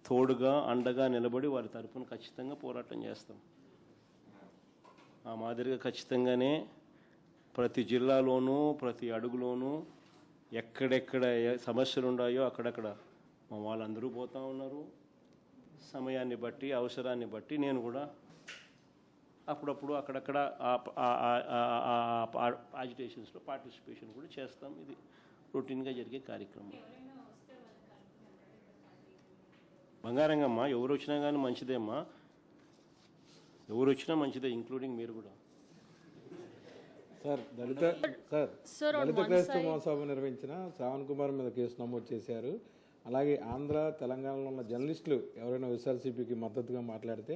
తోడుగా అండగా నిలబడి వారి తరపున ఖచ్చితంగా పోరాటం చేస్తాం. ఆ మాదిరిగా ఖచ్చితంగానే ప్రతి జిల్లాలోనూ ప్రతి అడుగులోనూ ఎక్కడెక్కడ సమస్యలు ఉన్నాయో అక్కడక్కడ మా వాళ్ళందరూ పోతూ ఉన్నారు. సమయాన్ని బట్టి అవసరాన్ని బట్టి నేను కూడా అప్పుడప్పుడు అక్కడక్కడ యాజిటేషన్స్లో పార్టిసిపేషన్ కూడా చేస్తాం. ఇది రొటీన్గా జరిగే కార్యక్రమం. బంగారంగమ్మ ఎవరు వచ్చినా కానీ మంచిదేమ్మా, ఎవరు వచ్చినా మంచిదే, ఇంక్లూడింగ్ మీరు కూడా. సార్ దళిత క్రైస్తవ మహాసభ నిర్వహించిన శ్రావణ్ కుమార్ మీద కేసు నమోదు చేశారు. అలాగే ఆంధ్ర తెలంగాణలో ఉన్న జర్నలిస్టులు ఎవరైనా వైఎస్ఆర్సీపీకి మద్దతుగా మాట్లాడితే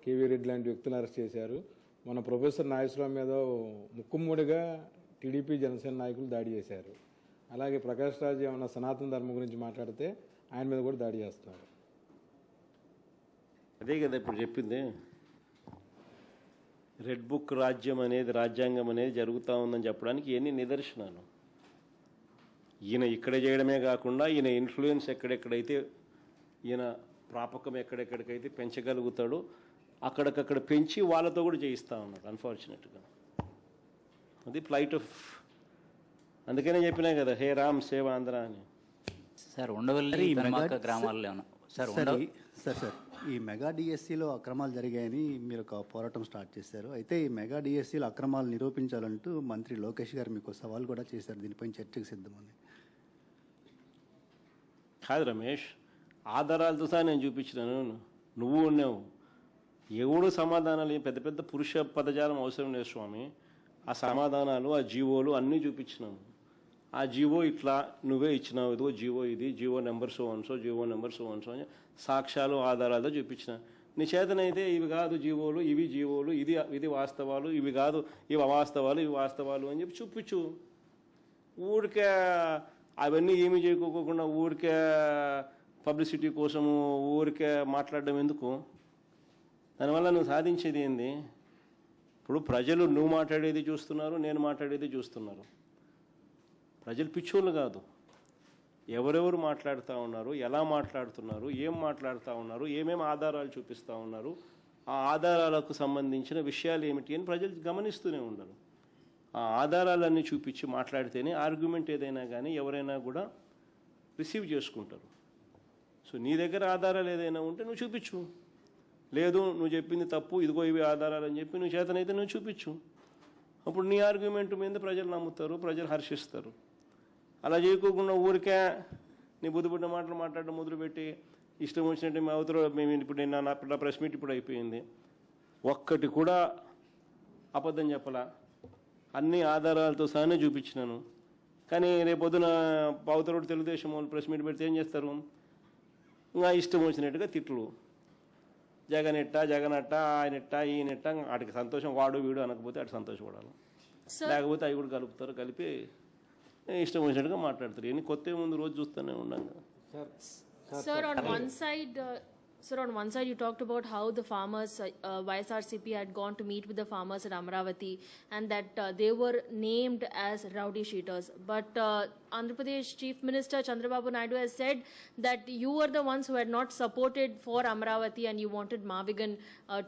కేవీ రెడ్డి లాంటి వ్యక్తులను అరెస్ట్ చేశారు. మన ప్రొఫెసర్ నాగేశ్వరరావు మీద ముక్కుమ్మడిగా టీడీపీ జనసేన నాయకులు దాడి చేశారు. అలాగే ప్రకాష్ రాజ్ ఏమన్నా సనాతన ధర్మం గురించి మాట్లాడితే ఆయన మీద కూడా దాడి చేస్తున్నారు. అదే కదా ఇప్పుడు చెప్పింది. రెడ్ బుక్ రాజ్యం అనేది, రాజ్యాంగం అనేది జరుగుతూ ఉందని చెప్పడానికి ఎన్ని నిదర్శనాలు. ఈయన ఇక్కడ చేయడమే కాకుండా ఈయన ఇన్ఫ్లుయెన్స్ ఎక్కడెక్కడైతే, ఈయన ప్రాపకం ఎక్కడెక్కడికైతే పెంచగలుగుతాడో అక్కడికక్కడ పెంచి వాళ్ళతో కూడా చేయిస్తూ ఉన్నాడు అన్ఫార్చునేట్గా. అది ఫ్లైట్ ఆఫ్, అందుకనే చెప్పినా కదా, హే రామ్ సేవ ఆంధ్ర అని. సార్ ఉండవల్లి గ్రామాల్లో సార్ ఈ మెగా డిఎస్సిలో అక్రమాలు జరిగాయని మీరు ఒక పోరాటం స్టార్ట్ చేశారు. అయితే ఈ మెగా డిఎస్సిలో అక్రమాలు నిరూపించాలంటూ మంత్రి లోకేష్ గారు మీకు సవాల్ కూడా చేశారు. దీనిపైన చర్చకు సిద్ధమని. కాదు రమేష్, ఆధారాలతో సహా నేను చూపించినాను, నువ్వు ఉన్నావు. ఎవడు సమాధానాలు, పెద్ద పెద్ద పురుష పదజాలం అవసరం లేదు స్వామి. ఆ సమాధానాలు, ఆ జీవోలు అన్నీ చూపించినాము. ఆ జీవో ఇట్లా నువ్వే ఇచ్చినావు, ఇదిగో జీవో, ఇది జీవో నెంబర్ సో వన్సో, జీవో నెంబర్ సో వన్సో అని సాక్ష్యాలు ఆధారాలతో చూపించిన. నీ చేతనైతే ఇవి కాదు జీవోలు, ఇవి జీవోలు, ఇది వాస్తవాలు, ఇవి కాదు ఇవి అవాస్తవాలు, ఇవి వాస్తవాలు అని చెప్పి చూపించు. ఊరికే అవన్నీ ఏమీ చేయకోకుండా ఊరికే పబ్లిసిటీ కోసము ఊరికే మాట్లాడడం ఎందుకు? దానివల్ల నువ్వు సాధించేది ఏంది? ఇప్పుడు ప్రజలు నువ్వు మాట్లాడేది చూస్తున్నారు, నేను మాట్లాడేది చూస్తున్నారు. ప్రజలు పిచ్చోళ్ళు కాదు. ఎవరెవరు మాట్లాడుతూ ఉన్నారు, ఎలా మాట్లాడుతున్నారు, ఏం మాట్లాడుతూ ఉన్నారు, ఏమేమి ఆధారాలు చూపిస్తూ ఉన్నారు, ఆ ఆధారాలకు సంబంధించిన విషయాలు ఏమిటి అని ప్రజలు గమనిస్తూనే ఉన్నారు. ఆ ఆధారాలన్నీ చూపించి మాట్లాడితేనే ఆర్గ్యుమెంట్ ఏదైనా కానీ ఎవరైనా కూడా రిసీవ్ చేసుకుంటారు. సో నీ దగ్గర ఆధారాలు ఏదైనా ఉంటే నువ్వు చూపించు. లేదు నువ్వు చెప్పింది తప్పు, ఇదిగో ఇవి ఆధారాలు అని చెప్పి నువ్వు చేతనైతే నువ్వు చూపించు. అప్పుడు నీ ఆర్గ్యుమెంట్ మీద ప్రజలు నమ్ముతారు, ప్రజలు హర్షిస్తారు. అలా చేయకోకుండా ఊరికే నీ బుద్ధిబుడ్డ మాటలు మాట్లాడడం మొదలుపెట్టి ఇష్టం వచ్చినట్టు మేము అవతల మేము ఇప్పుడు నా ప్రెస్ మీట్ ఇప్పుడు అయిపోయింది, ఒక్కటి కూడా అబద్ధం చెప్పలా, అన్ని ఆధారాలతో సహానే చూపించినాను. కానీ రేపొద్దున అవతల తెలుగుదేశం వాళ్ళు ప్రెస్ మీట్ పెడితే ఏం చేస్తారు? ఇంకా ఇష్టం వచ్చినట్టుగా తిట్లు, జగన్ జగనట్ట, ఆయనట్ట, ఈయనట్ట. వాటికి సంతోషం, వాడు వీడు అనకపోతే అటు సంతోషపడాలి, లేకపోతే అవి కూడా కలుపుతారు, కలిపి ఇష్టం వచ్చినట్టుగా మాట్లాడతారు. ఎన్ని కొత్త ముందు రోజు చూస్తూనే ఉన్నాం కదా. Sir, on one side, you talked about how the farmers, YSRCP had gone to meet with the farmers at Amravati and that they were named as rowdy sheeters. But Andhra Pradesh Chief Minister Chandrababu Naidu has said that you were the ones who had not supported for Amravati and you wanted Mavigan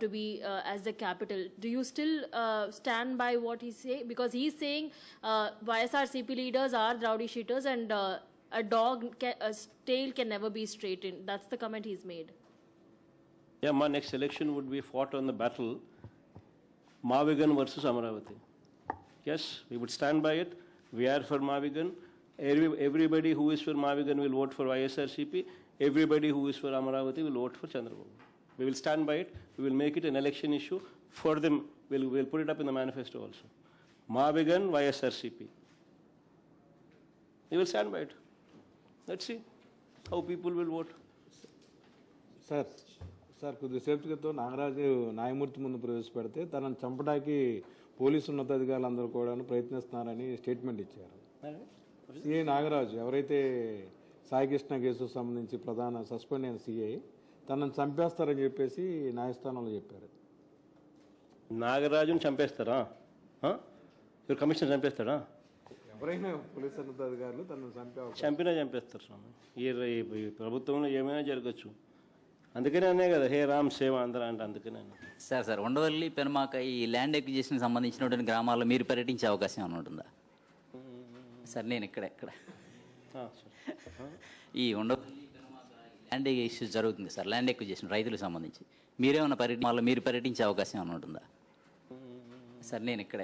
to be as the capital. Do you still stand by what he say? Because he's saying YSRCP leaders are rowdy sheeters and a tail can never be straightened. That's the comment he's made. Yeah, my next election would be fought on the battle Mavigan versus Amravati. Yes, we would stand by it. We are for Mavigan. Everybody who is for Mavigan will vote for YSRCP. Everybody who is for Amravati will vote for Chandrababu. We will stand by it. We will make it an election issue for them. We'll put it up in the manifesto also. Mavigan, YSRCP. We will stand by it. Let's see how people will vote. Sir కొద్దిసేపు క్రితం నాగరాజు న్యాయమూర్తి ముందు ప్రవేశపెడితే తనను చంపడానికి police ఉన్నతాధికారులందరూ కూడా ప్రయత్నిస్తున్నారని statement ఇచ్చారు. CI Nagaraju, ఎవరైతే సాయికృష్ణ కేసుకు సంబంధించి ప్రధాన సస్పెండ్ అయిన సిఐ, తనను చంపేస్తారని చెప్పేసి న్యాయస్థానంలో చెప్పారు. నాగరాజును చంపేస్తారా? కమిషనర్ చంపేస్తాడా? ఎవరైనా పోలీసు ఉన్నతాధికారులు తనను చంపినా చంపేస్తారు స్వామి. ఈ ప్రభుత్వంలో ఏమైనా జరగచ్చు. అందుకనే అనే కదా హే రామ్ సేవ ఆంధ్ర అంటే అందుకనే అన్నా. సార్ ఉండవల్లి పెనుమాక ఈ ల్యాండ్ ఎక్విజిషన్ సంబంధించినటువంటి గ్రామాల్లో మీరు పర్యటించే అవకాశం ఏమైనా ఉంటుందా? సార్ నేను ఇక్కడ ఈ ఉండవల్లి పెనుమాక ల్యాండ్ ఇష్యూ జరుగుతుంది సార్, ల్యాండ్ ఎక్విజిషన్ రైతులకు సంబంధించి మీరేమన్నా మీరు పర్యటించే అవకాశం ఏమైనా ఉంటుందా? సార్ నేను ఇక్కడ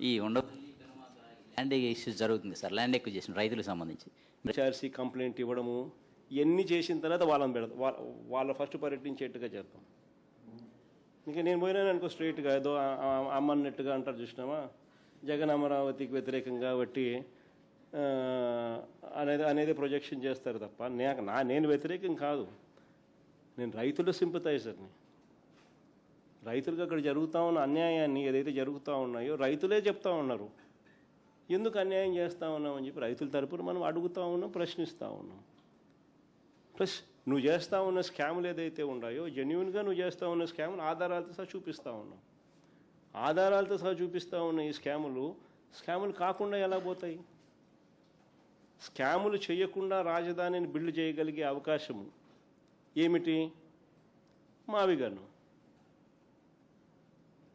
ఈ ఉండవల్లి పెనుమాక ల్యాండ్ ఇష్యూ జరుగుతుంది సార్, ల్యాండ్ ఎక్విజిషన్ రైతులకు సంబంధించి హెచ్ఆర్సీ కంప్లైంట్ ఇవ్వడము ఇవన్నీ చేసిన తర్వాత వాళ్ళని పెడతాం, వాళ్ళ ఫస్ట్ పర్యటించేట్టుగా చేద్దాం. ఇంకా నేను పోయినాను అనుకో స్ట్రైట్గా ఏదో అమ్మన్నట్టుగా అంటారు చూసినామా, జగన్ అమరావతికి వ్యతిరేకంగా బట్టి అనేది ప్రొజెక్షన్ చేస్తారు తప్ప నేను వ్యతిరేకం కాదు. నేను రైతుల సింపథైజర్ని. రైతులకు అక్కడ జరుగుతూ ఉన్న అన్యాయాన్ని ఏదైతే జరుగుతూ ఉన్నాయో రైతులే చెప్తా ఉన్నారు, ఎందుకు అన్యాయం చేస్తూ ఉన్నామని చెప్పి రైతుల తరపున మనం అడుగుతూ ఉన్నాం, ప్రశ్నిస్తూ ఉన్నాం. ప్లస్ నువ్వు చేస్తూ ఉన్న స్కాములు ఏదైతే ఉన్నాయో జెన్యున్గా నువ్వు చేస్తూ ఉన్న స్కాములు ఆధారాలతో సహా చూపిస్తూ ఉన్నాం. ఆధారాలతో సహా చూపిస్తూ ఉన్న ఈ స్కాములు కాకుండా ఎలా పోతాయి? స్కాములు చేయకుండా రాజధానిని బిల్డ్ చేయగలిగే అవకాశము ఏమిటి? మావిగన్ను.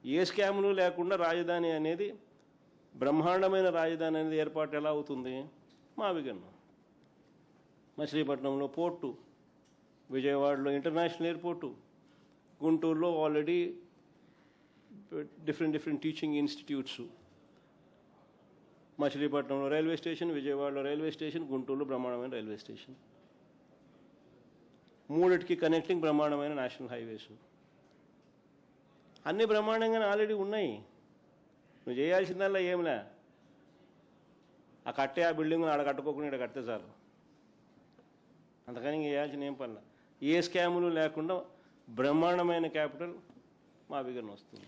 ఏ స్కాములు లేకుండా రాజధాని అనేది బ్రహ్మాండమైన రాజధాని అనేది ఏర్పాటు ఎలా అవుతుంది? మావిగన్ను. మచిలీపట్నంలో పోర్టు, విజయవాడలో ఇంటర్నేషనల్ ఎయిర్పోర్టు, గుంటూరులో ఆల్రెడీ డిఫరెంట్ టీచింగ్ ఇన్స్టిట్యూట్స్, మచిలీపట్నంలో రైల్వే స్టేషన్, విజయవాడలో రైల్వే స్టేషన్, గుంటూరులో బ్రహ్మాండమైన రైల్వే స్టేషన్, మూడిటికి కనెక్టింగ్ బ్రహ్మాండమైన నేషనల్ హైవేస్, అన్నీ బ్రహ్మాండంగానే ఆల్రెడీ ఉన్నాయి. నువ్వు చేయాల్సిందల్లా ఏంలే, ఆ బిల్డింగ్ ఆడ కట్టుకోకుండా ఇక్కడ కడితే చాలు. అంతకని చేయాల్సిన ఏం పనుల. ఏ స్కాములు లేకుండా బ్రహ్మాండమైన క్యాపిటల్ మావిగన్ వస్తుంది.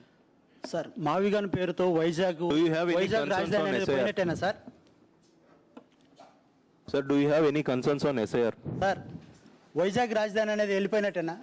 సార్ మావిగన్ పేరుతో వైజాగ్ రాజధాని అనేది పోయినట్టేనా sir? Sir, do you have any concerns on SIR? Sir Vizag రాజధాని అనేది వెళ్ళిపోయినట్టేనా?